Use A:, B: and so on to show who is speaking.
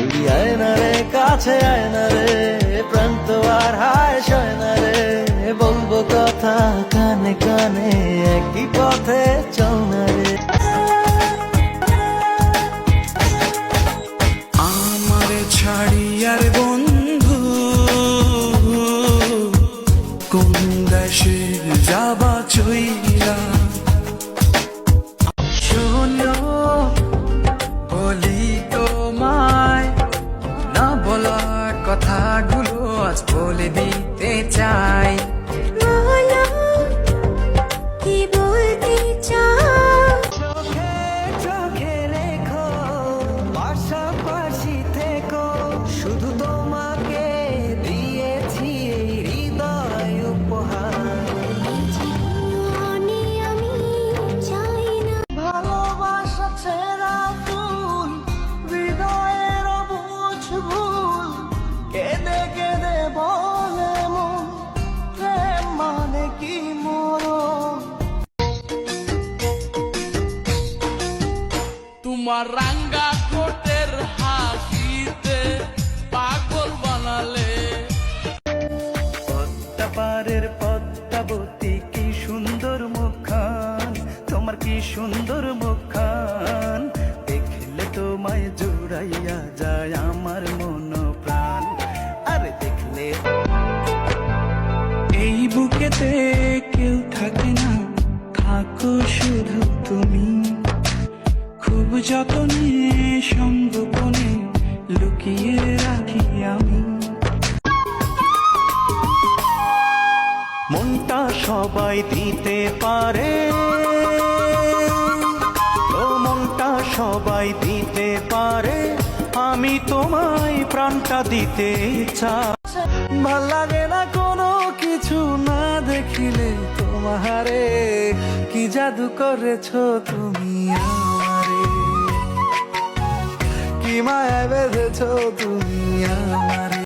A: তুই আয় না রে, কাছে আয় না রে, প্রাণ তো আর হায় সয় না রে। বলবো কথা কানে কানে, একই পথে চল না রে।
B: আমারে ছাড়ি আর বন্ধু কোন দেশে যাবা চইলা, শোনো বলি তোমায়, না বলা কথাগুলো আজ বলে দিতে চাই।
C: বলো কি বলতে চাও,
A: চোখে চোখে রেখো, পাশাপাশি থেকো, শুধু তোমাকে দিয়েছি এই হৃদয় উপহার।
C: জীবনে আমি চাই না
A: ভালোবাসা ছেঁড়া ফুল, হৃদয়ের অবুঝ ভুল, কেঁদে কেঁদে বলে মন, প্রেম মানে কি মরণ।
D: তোমার রাঙ্গা কোটের হাসিতে পাগল বানালে।
A: পদ্মা পারের পদ্মাবতী, কি সুন্দর মুখখান তোমার, কি সুন্দর মুখখান। দেখলে তোমায় জুড়াইয়া যায় আমার মন প্রাণ। আরে দেখলে
B: এই বুকেতে কেউ থাকে না, থাকো শুধু তুমি। খুব যতনে সংগোপনে লুকিয়ে রাখি আমি।
A: মনটা সবাই দিতে পারে, ও মনটা সবাই দিতে পারে, আমি তোমায় প্রাণটা দিতে চাই। ভাল লাগে না কোনো কিছু না দেখিলে তোমারে, কি জাদু করেছো তুমি আমারে, কি মায়া বেঁধেছো তুমি আমারে।